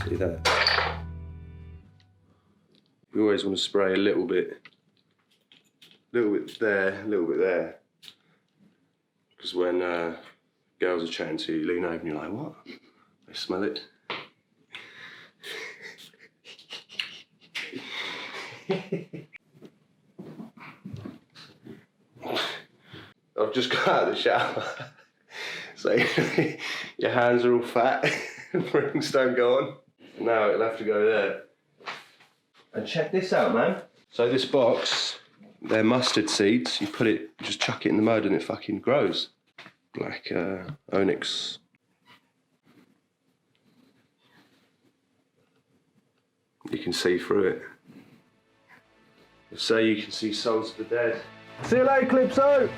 See that? We always want to spray a little bit there, a little bit there. Because when girls are chatting to you, you lean over and you're like, what? They smell it. I've just got out of the shower. So your hands are all fat, rings don't go on. Now it'll have to go there. And check this out, man. So this box, they're mustard seeds. You put it, just chuck it in the mud and it fucking grows. Like onyx. You can see through it. So you can see souls of the dead. See you later, Calypso!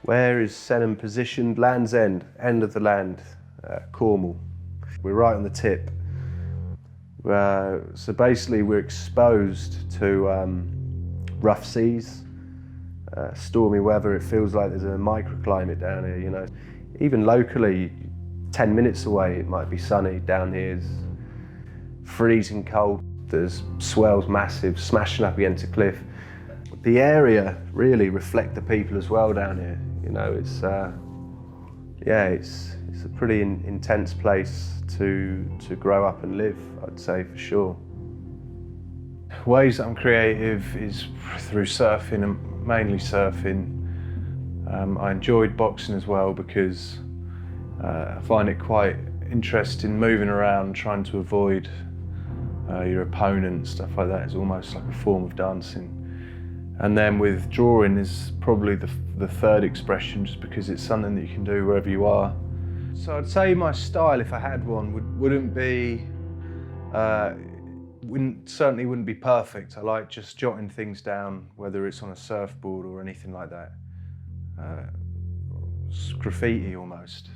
Where is Senham positioned? Land's End, end of the land, Cornwall. We're right on the tip. So basically we're exposed to rough seas, stormy weather. It feels like there's a microclimate down here, you know. Even locally, 10 minutes away, it might be sunny. Down here is freezing cold. There's swells massive, smashing up against a cliff. The area really reflects the people as well down here. You know, it's a pretty intense place to grow up and live, I'd say for sure. Ways that I'm creative is through surfing, and mainly surfing. I enjoyed boxing as well because I find it quite interesting moving around, trying to avoid your opponent, stuff like that. Is almost like a form of dancing. And then with drawing is probably the third expression, just because it's something that you can do wherever you are. So I'd say my style, if I had one, certainly wouldn't be perfect. I like just jotting things down, whether it's on a surfboard or anything like that. It's graffiti almost.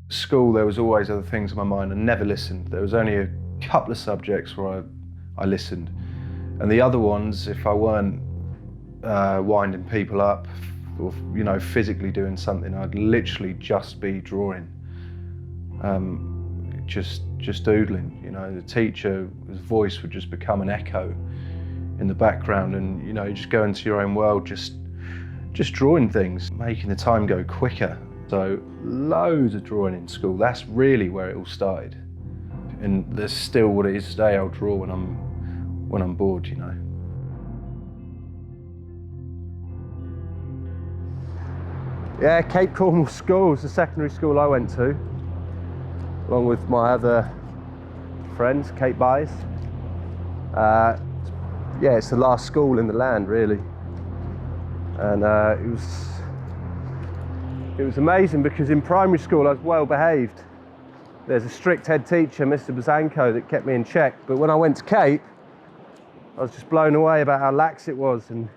School, there was always other things in my mind. I never listened. There was only a couple of subjects where I listened. And the other ones, if I weren't winding people up or, you know, physically doing something, I'd literally just be drawing, just doodling. You know, the teacher's voice would just become an echo in the background, and you know, you just go into your own world, just drawing things, making the time go quicker. So loads of drawing in school. That's really where it all started, and there's still what it is today. I'll draw when I'm bored, you know. Yeah, Cape Cornwall School was the secondary school I went to, along with my other friends, Cape Byes. Yeah, it's the last school in the land, really. And it was amazing because in primary school I was well behaved. There's a strict head teacher, Mr. Bazanko, that kept me in check. But when I went to Cape, I was just blown away about how lax it was, and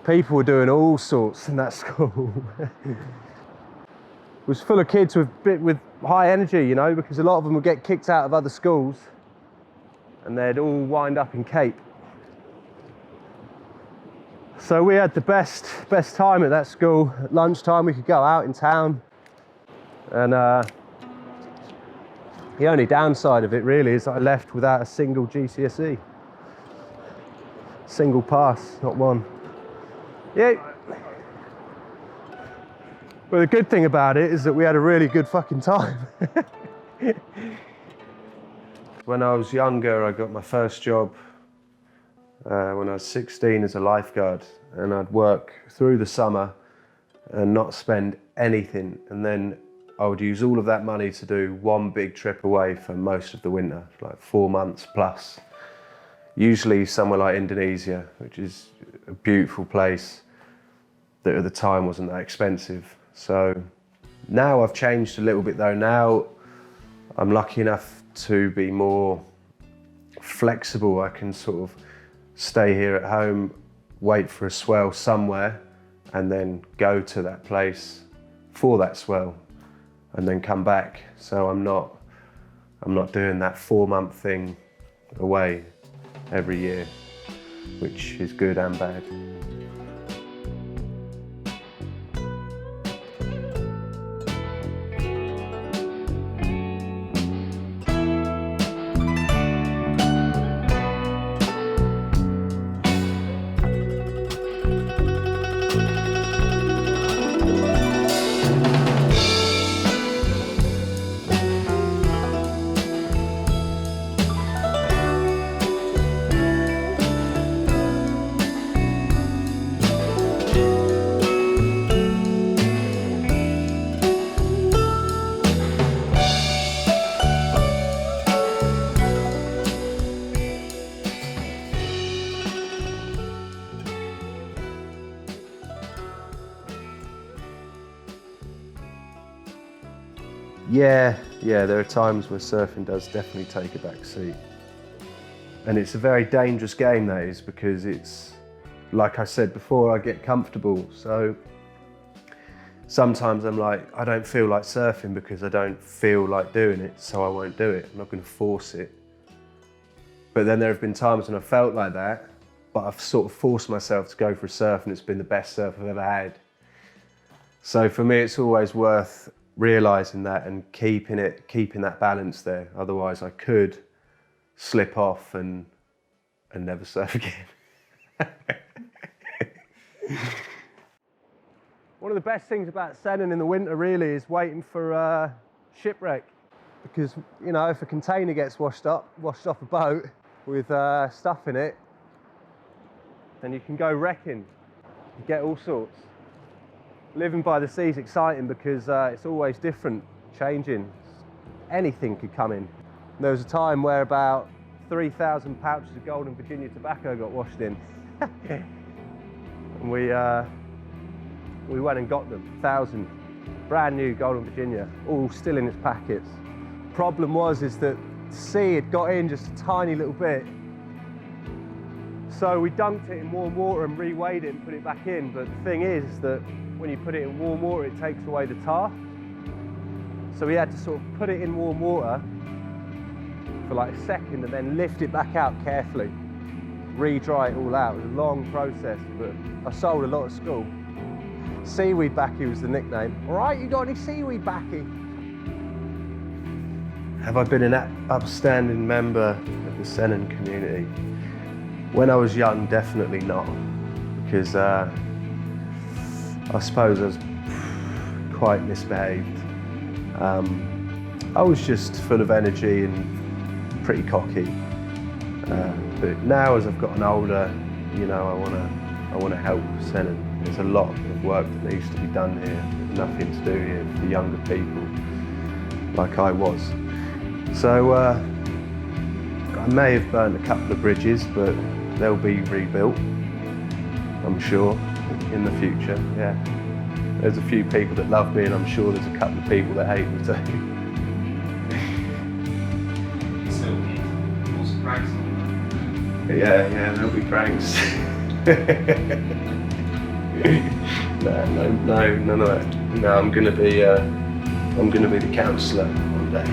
people were doing all sorts in that school. It was full of kids with high energy, you know, because a lot of them would get kicked out of other schools and they'd all wind up in Cape. So we had the best time at that school. At lunchtime we could go out in town, and the only downside of it really is that I left without a single GCSE. Single pass, not one. Yeah. Well, the good thing about it is that we had a really good fucking time. When I was younger, I got my first job when I was 16 as a lifeguard, and I'd work through the summer and not spend anything, and then I would use all of that money to do one big trip away for most of the winter, like 4 months plus. Usually somewhere like Indonesia, which is a beautiful place that at the time wasn't that expensive. So now I've changed a little bit though. Now I'm lucky enough to be more flexible. I can sort of stay here at home, wait for a swell somewhere, and then go to that place for that swell and then come back. So I'm not doing that 4-month thing away every year, which is good and bad. Yeah, there are times where surfing does definitely take a back seat. And it's a very dangerous game, that is, because it's, like I said before, I get comfortable. So sometimes I'm like, I don't feel like surfing because I don't feel like doing it, so I won't do it. I'm not going to force it. But then there have been times when I felt like that, but I've sort of forced myself to go for a surf, and it's been the best surf I've ever had. So for me, it's always worth realising that and keeping that balance there. Otherwise I could slip off and never surf again. One of the best things about sailing in the winter really is waiting for shipwreck, because you know, if a container gets washed off a boat with stuff in it, then you can go wrecking. You get all sorts. Living by the sea is exciting because it's always different, changing. Anything could come in. There was a time where about 3,000 pouches of Golden Virginia tobacco got washed in. And we went and got them, 1,000. Brand new Golden Virginia, all still in its packets. Problem was is that the sea had got in just a tiny little bit. So we dunked it in warm water and reweighed it and put it back in. But the thing is that when you put it in warm water, it takes away the tar. So we had to sort of put it in warm water for like a second and then lift it back out carefully, re-dry it all out. It was a long process, but I sold a lot at school. Seaweed Backy was the nickname. All right, you got any seaweed Backy? Have I been an upstanding member of the Senon community? When I was young, definitely not, because I suppose I was quite misbehaved. I was just full of energy and pretty cocky. But now, as I've gotten older, you know, I want to help Senon. There's a lot of work that needs to be done here. There's nothing to do here for younger people, like I was. So I may have burnt a couple of bridges, but they'll be rebuilt, I'm sure, in the future, yeah. There's a few people that love me, and I'm sure there's a couple of people that hate me too. Still lots of pranks on that. Yeah, there'll be pranks. No, none of that. No, I'm gonna be the counsellor one day.